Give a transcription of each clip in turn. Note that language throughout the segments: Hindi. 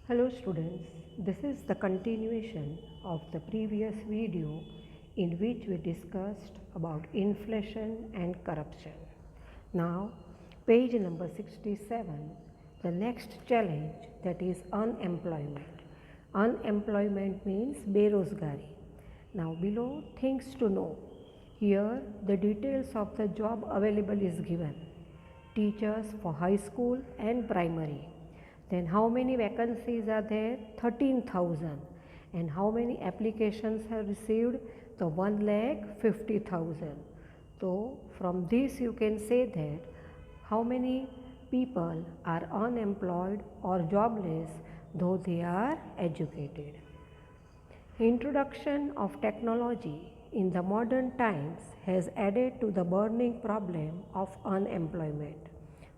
Hello students, this is the continuation of the previous video in which we discussed about inflation and corruption. Now, page number 67, the next challenge, that is unemployment. Unemployment means berozgari. Now below things to know. Here the details of the job available is given. Teachers for high school and primary. Then how many vacancies are there? 13,000. And how many applications have received? So 1,50,000. So from this you can say that how many people are unemployed or jobless though they are educated. Introduction of technology in the modern times has added to the burning problem of unemployment.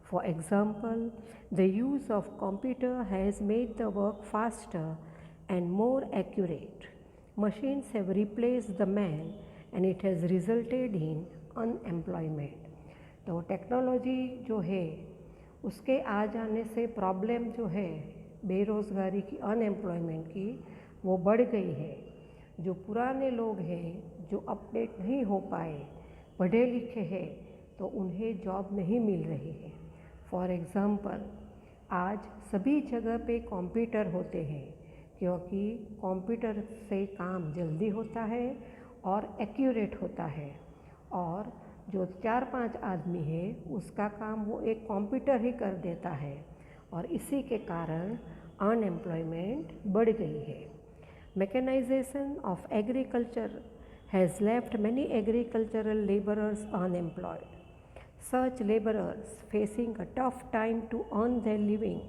For example, the use of computer has made the work faster and more accurate. Machines have replaced the man and it has resulted in unemployment. तो टेक्नोलॉजी जो है उसके आ जाने से प्रॉब्लम जो है बेरोज़गारी की, अनएम्प्लॉयमेंट की, वो बढ़ गई है। जो पुराने लोग हैं जो अपडेट नहीं हो पाए, पढ़े लिखे हैं, तो उन्हें जॉब नहीं मिल रही है। फॉर एग्ज़ाम्पल, आज सभी जगह पे कंप्यूटर होते हैं क्योंकि कंप्यूटर से काम जल्दी होता है और एक्यूरेट होता है, और जो 4-5 आदमी है उसका काम वो एक कंप्यूटर ही कर देता है, और इसी के कारण अनएम्प्लॉयमेंट बढ़ गई है। Mechanisation of agriculture has left many agricultural labourers unemployed. Such laborers, facing a tough time to earn their living,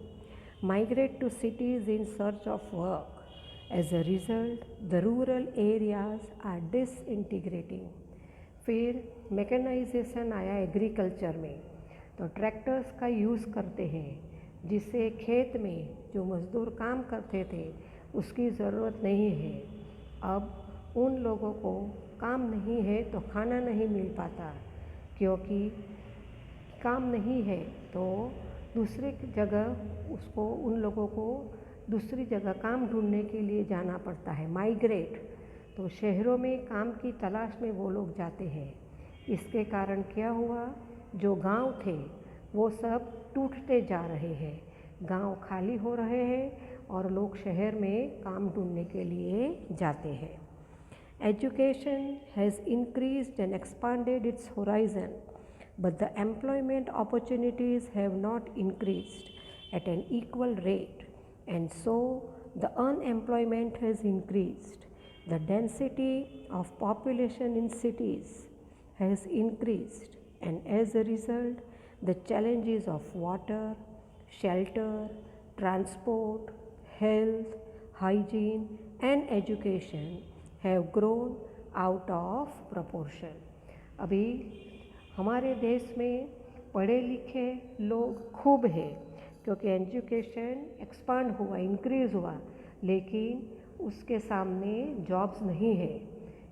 migrate to cities in search of work. As a result, the rural areas are disintegrating. फिर मैकेनाइजेशन आया एग्रीकल्चर में, तो ट्रैक्टर्स का यूज़ करते हैं जिससे खेत में जो मज़दूर काम करते थे उसकी ज़रूरत नहीं है। अब उन लोगों को काम नहीं है तो खाना नहीं मिल पाता, क्योंकि काम नहीं है तो दूसरे जगह उसको, उन लोगों को दूसरी जगह काम ढूंढने के लिए जाना पड़ता है, माइग्रेट। तो शहरों में काम की तलाश में वो लोग जाते हैं। इसके कारण क्या हुआ, जो गांव थे वो सब टूटते जा रहे हैं, गांव खाली हो रहे हैं और लोग शहर में काम ढूंढने के लिए जाते हैं। Education has increased and expanded it's horizon, but the employment opportunities have not increased at an equal rate, and so the unemployment has increased. The density of population in cities has increased, and as a result, the challenges of water, shelter, transport, health, hygiene, and education have grown out of proportion. अभी हमारे देश में पढ़े लिखे लोग खूब हैं क्योंकि एजुकेशन एक्सपांड हुआ, इंक्रीज़ हुआ, लेकिन उसके सामने जॉब्स नहीं है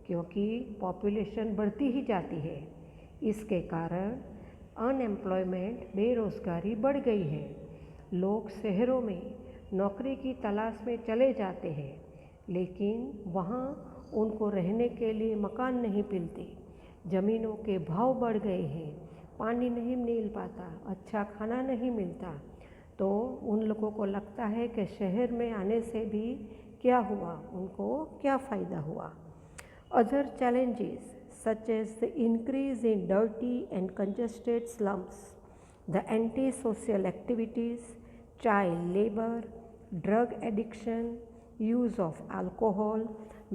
क्योंकि पॉपुलेशन बढ़ती ही जाती है। इसके कारण अनएम्प्लॉयमेंट, बेरोज़गारी बढ़ गई है। लोग शहरों में नौकरी की तलाश में चले जाते हैं, लेकिन वहाँ उनको रहने के लिए मकान नहीं मिलते, ज़मीनों के भाव बढ़ गए हैं, पानी नहीं मिल पाता, अच्छा खाना नहीं मिलता, तो उन लोगों को लगता है कि शहर में आने से भी क्या हुआ, उनको क्या फ़ायदा हुआ। Other challenges such as the increase in dirty and congested slums, the anti social activities, child labour, drug addiction, use of alcohol,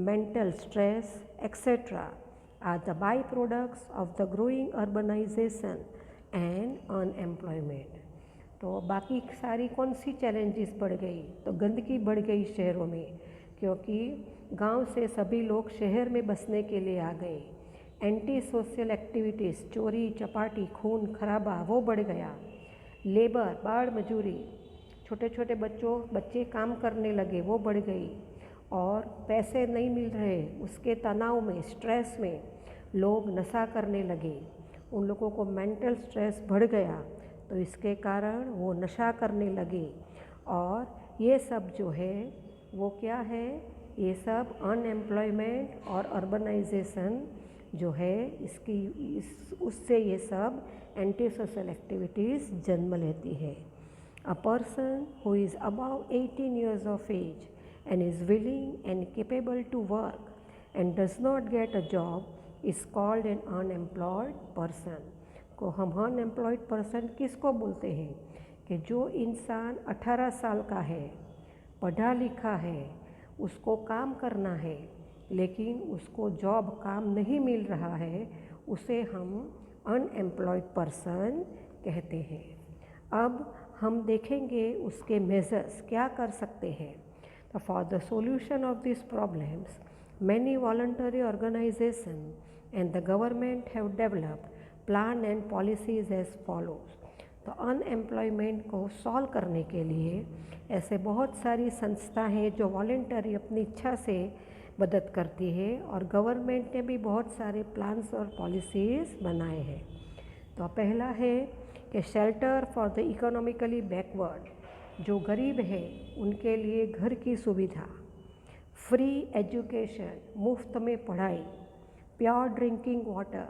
mental stress, etc. are the byproducts of the growing urbanization and unemployment. तो बाकी सारी कौन सी चैलेंजेस बढ़ गई, तो गंदगी बढ़ गई शहरों में क्योंकि गांव से सभी लोग शहर में बसने के लिए आ गए। एंटी सोशल एक्टिविटीज़, चोरी चपाटी, खून खराबा, वो बढ़ गया। लेबर, बाड़ मजूरी, छोटे छोटे बच्चे काम करने लगे, वो बढ़ गई। और पैसे नहीं मिल रहे, उसके तनाव में, स्ट्रेस में लोग नशा करने लगे, उन लोगों को मेंटल स्ट्रेस बढ़ गया, तो इसके कारण वो नशा करने लगे और ये सब जो है वो क्या है, ये सब अनएम्प्लॉयमेंट और अर्बनाइजेशन जो है उससे ये सब एंटी सोशल एक्टिविटीज़ जन्म लेती है। A person who is about 18 years of age and is willing and capable to work and does not get a job is called an unemployed person। को हम अनएम्प्लॉयड पर्सन किसको बोलते हैं कि जो इंसान 18 साल का है, पढ़ा लिखा है, उसको काम करना है लेकिन उसको जॉब काम नहीं मिल रहा है, उसे हम अनएम्प्लॉयड पर्सन कहते हैं। अब हम देखेंगे उसके मेजर्स क्या कर सकते हैं। तो for the solution of this problems many voluntary organisation and the government have developed plan and policies as follows. तो अनएम्प्लॉयमेंट को सॉल्व करने के लिए ऐसे बहुत सारी संस्था हैं जो वॉलंटरी अपनी इच्छा से मदद करती है और गवर्नमेंट ने भी बहुत सारे प्लान्स और पॉलिसीज़ बनाए हैं। तो पहला है कि shelter for the economically backward, जो गरीब है उनके लिए घर की सुविधा, फ्री एजुकेशन, मुफ्त में पढ़ाई, प्योर ड्रिंकिंग वाटर,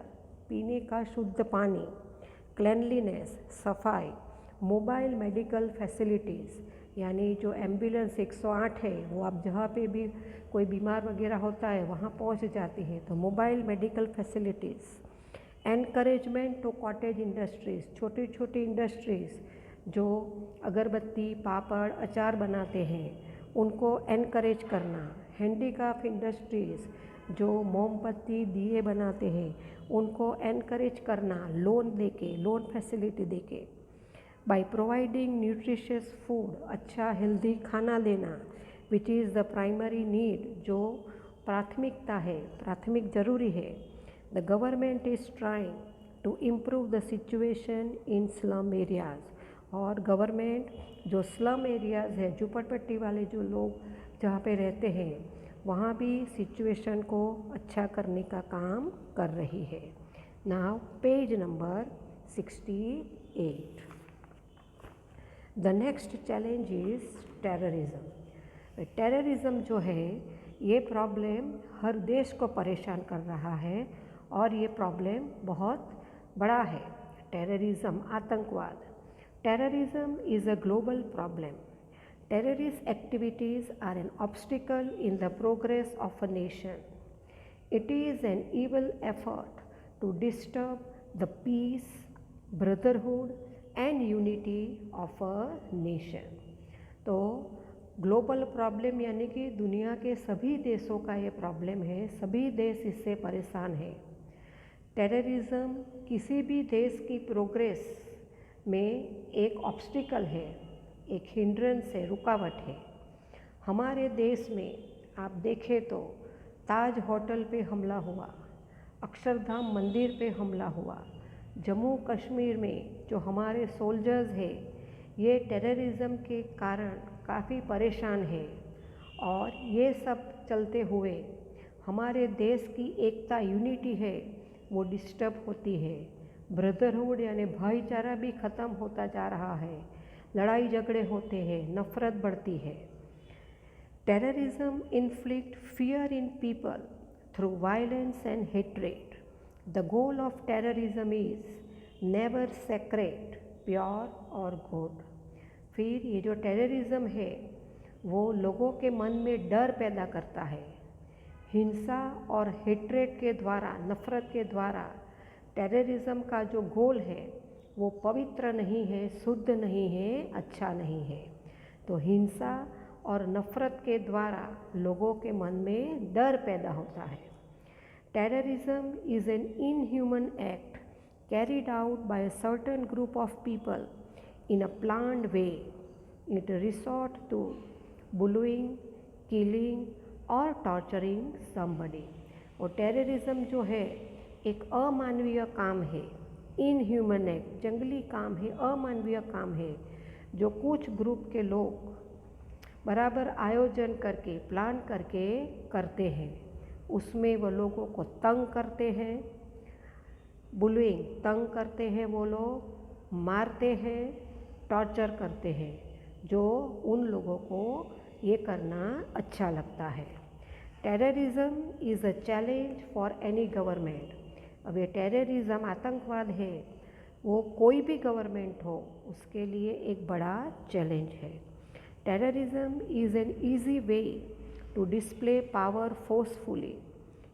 पीने का शुद्ध पानी, क्लेनलीनेस, सफाई, मोबाइल मेडिकल फैसिलिटीज़, यानी जो एम्बुलेंस 108 है वो आप जहाँ पे भी कोई बीमार वगैरह होता है वहाँ पहुँच जाती है, तो mobile medical facilities, encouragement to cottage industries, छोटी छोटी इंडस्ट्रीज़ जो अगरबत्ती, पापड़, अचार बनाते हैं उनको एनकरेज करना, हैंडीक्राफ्ट इंडस्ट्रीज़ जो मोमबत्ती, दिए बनाते हैं उनको एनकरेज करना, लोन देके, लोन फैसिलिटी देके, बाय प्रोवाइडिंग न्यूट्रिशियस फूड, अच्छा हेल्दी खाना देना, which is the primary need, जो प्राथमिकता है, प्राथमिक ज़रूरी है। The government is trying to improve the situation in slum areas, और गवर्नमेंट जो स्लम एरियाज़ है, झुपड़पट्टी वाले जो लोग जहाँ पे रहते हैं वहाँ भी सिचुएशन को अच्छा करने का काम कर रही है। Now page number 68। The next challenge is terrorism. Terrorism जो है ये प्रॉब्लम हर देश को परेशान कर रहा है और ये प्रॉब्लम बहुत बड़ा है। टेररिज्म, आतंकवाद। Terrorism is a global problem. Terrorist activities are an obstacle in the progress of a nation. It is an evil effort to disturb the peace, brotherhood and unity of a nation. तो ग्लोबल प्रॉब्लम यानी कि दुनिया के सभी देशों का ये प्रॉब्लम है, सभी देश इससे परेशान हैं। टेररिज्म किसी भी देश की प्रोग्रेस में एक ऑब्स्टिकल है, एक हिंड्रेंस है, रुकावट है। हमारे देश में आप देखें तो ताज होटल पे हमला हुआ, अक्षरधाम मंदिर पे हमला हुआ, जम्मू कश्मीर में जो हमारे सोल्जर्स हैं ये टेररिज्म के कारण काफ़ी परेशान हैं और ये सब चलते हुए हमारे देश की एकता, यूनिटी है वो डिस्टर्ब होती है। ब्रदरहुड यानी भाईचारा भी ख़त्म होता जा रहा है, लड़ाई झगड़े होते हैं, नफ़रत बढ़ती है। Terrorism inflict fear in people through violence and hatred. The goal of terrorism is never secret, pure और गुड। फिर ये जो टेररिज्म है वो लोगों के मन में डर पैदा करता है। हिंसा और हेट्रेड के द्वारा, नफ़रत के द्वारा टेररिज्म का जो गोल है वो पवित्र नहीं है, शुद्ध नहीं है, अच्छा नहीं है। तो हिंसा और नफ़रत के द्वारा लोगों के मन में डर पैदा होता है। Terrorism is N inhuman act carried out by a certain group of people in a planned way. It resort to bullying, killing or torturing somebody. और टेररिज्म जो है एक अमानवीय काम है, इनह्यूमन एक्ट, जंगली काम है, अमानवीय काम है जो कुछ ग्रुप के लोग बराबर आयोजन करके, प्लान करके करते हैं। उसमें वो लोगों को तंग करते हैं, बुलिंग, तंग करते हैं, वो लोग मारते हैं, टॉर्चर करते हैं। जो उन लोगों को ये करना अच्छा लगता है। Terrorism is a challenge for any government. अब ये टेररिज्म आतंकवाद है, वो कोई भी गवर्नमेंट हो उसके लिए एक बड़ा चैलेंज है। Terrorism is an easy way to display power forcefully.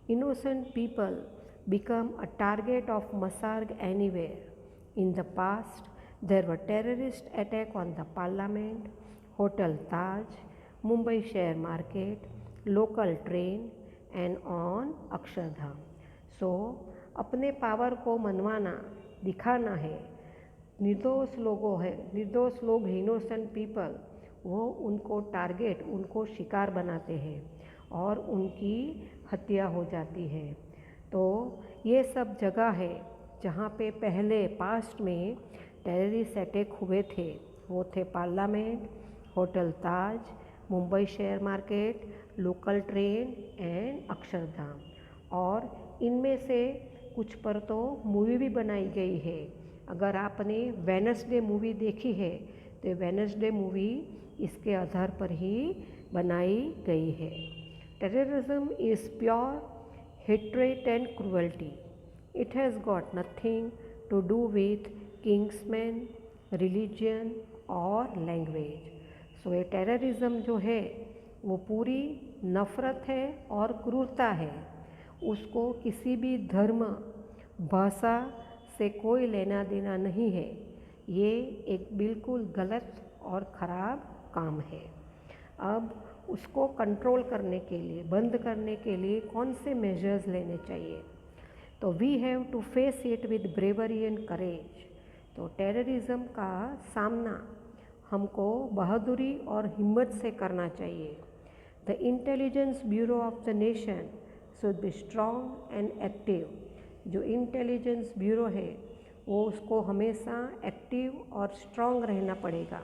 Innocent people become a target of massacre anywhere. In the past, there were terrorist attacks on the parliament, Hotel Taj, Mumbai share market, local train and on Akshardham. So, अपने पावर को मनवाना, दिखाना है। निर्दोष लोग इनोसेंट पीपल, वो उनको टारगेट, उनको शिकार बनाते हैं और उनकी हत्या हो जाती है। तो ये सब जगह है जहाँ पे पहले पास्ट में टेररिस्ट अटैक हुए थे। वो थे parliament, hotel Taj, Mumbai share market, local train and Akshardham. और इनमें से कुछ पर तो मूवी भी बनाई गई है। अगर आपने वेडनेसडे मूवी देखी है तो वेडनेसडे मूवी इसके आधार पर ही बनाई गई है। Terrorism is pure hatred and cruelty. It has got nothing to do with kingsmen, religion और लैंग्वेज। सो ये टेररिज्म जो है वो पूरी नफ़रत है और क्रूरता है। उसको किसी भी धर्म, भाषा से कोई लेना देना नहीं है। ये एक बिल्कुल गलत और ख़राब काम है। अब उसको कंट्रोल करने के लिए, बंद करने के लिए कौन से मेजर्स लेने चाहिए? तो we have to face it with bravery and courage. तो टेररिज्म का सामना हमको बहादुरी और हिम्मत से करना चाहिए। The intelligence bureau of the nation should be strong and active. जो इंटेलिजेंस ब्यूरो है वो उसको हमेशा एक्टिव और स्ट्रॉन्ग रहना पड़ेगा।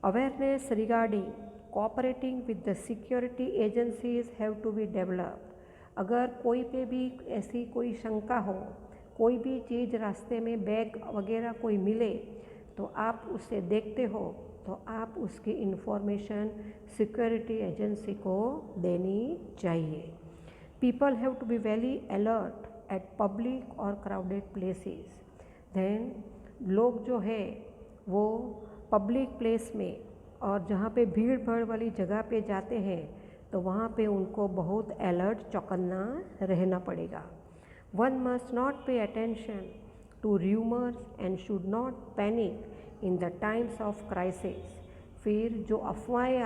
Awareness regarding cooperating with the security agencies have to be developed. अगर कोई पे भी ऐसी कोई शंका हो, कोई भी चीज़ रास्ते में बैग वगैरह कोई मिले तो आप उसे देखते हो तो आप उसकी इन्फॉर्मेशन सिक्योरिटी एजेंसी को देनी चाहिए। People have to be very alert at public और क्राउडेड प्लेसेस। देन लोग जो है वो पब्लिक प्लेस में और जहाँ पे भीड़ भाड़ वाली जगह पे जाते हैं तो वहाँ पे उनको बहुत अलर्ट, चौकन्ना रहना पड़ेगा। One must not pay attention to rumours and should not panic in the times of crisis. फिर जो अफवाहें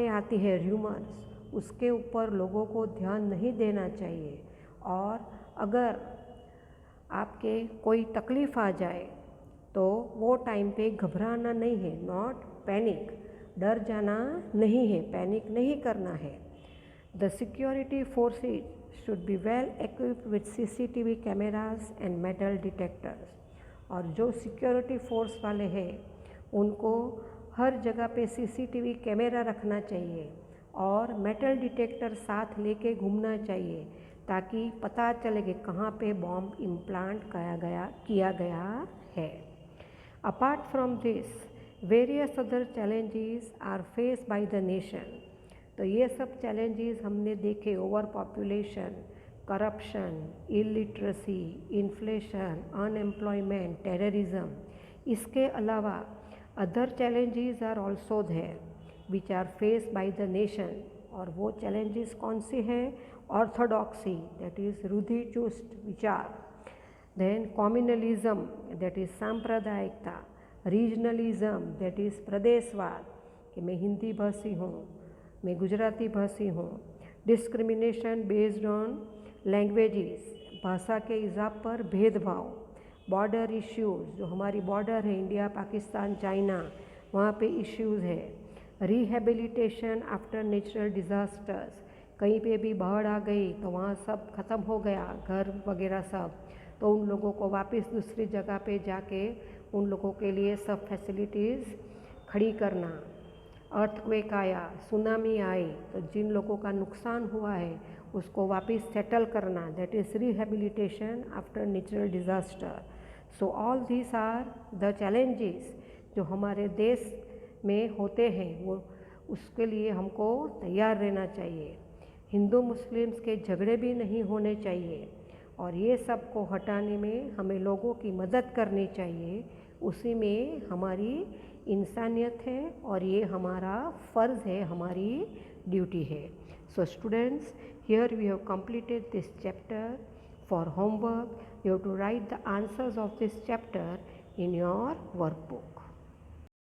आती है र्यूमर्स, उसके ऊपर लोगों को ध्यान नहीं देना चाहिए। और अगर आपके कोई तकलीफ़ आ जाए तो वो टाइम पे घबराना नहीं है, नॉट पैनिक, डर जाना नहीं है, पैनिक नहीं करना है। The security forces should be well equipped with CCTV cameras and metal detectors. और जो सिक्योरिटी फोर्स वाले हैं उनको हर जगह पे सीसीटीवी कैमरा रखना चाहिए और मेटल डिटेक्टर साथ लेके घूमना चाहिए ताकि पता चले कि कहाँ पे बॉम्ब इम्प्लांट किया गया है। Apart from this, various other challenges are faced by the nation. तो ये सब challenges हमने देखे, over population, corruption, illiteracy, inflation, unemployment, terrorism. इसके अलावा other challenges are also there which are faced by the nation। और वो challenges कौन से हैं? ऑर्थोडॉक्सी, दैट इज़ रूढ़िचुस्त विचार। देन कॉम्युनलिज्म, दैट इज़ सांप्रदायिकता। रीजनलिज्म, दैट इज़ प्रदेशवाद, कि मैं हिंदी भाषी हूँ, मैं गुजराती भाषी हूँ। डिस्क्रिमिनेशन बेस्ड ऑन लैंग्वेजेस, भाषा के हिसाब पर भेदभाव। बॉर्डर इश्यूज़, जो हमारी बॉर्डर है इंडिया, पाकिस्तान, चाइना, वहाँ पे इश्यूज़ है। रिहेबिलिटेशन आफ्टर नेचुरल डिज़ास्टर्स, कहीं पे भी बाढ़ आ गई तो वहाँ सब ख़त्म हो गया, घर वगैरह सब, तो उन लोगों को वापस दूसरी जगह पे जाके उन लोगों के लिए सब फैसिलिटीज़ खड़ी करना। अर्थक्वेक आया, सुनामी आई, तो जिन लोगों का नुकसान हुआ है उसको वापस सेटल करना, that is rehabilitation after natural disaster. So all these are the challenges जो हमारे देश में होते हैं वो उसके लिए हमको तैयार रहना चाहिए। हिंदू मुस्लिम्स के झगड़े भी नहीं होने चाहिए और ये सब को हटाने में हमें लोगों की मदद करनी चाहिए। उसी में हमारी इंसानियत है और ये हमारा फ़र्ज़ है, हमारी ड्यूटी है। So students, here we have completed this chapter. For homework, you have to write the answers of this chapter in your workbook.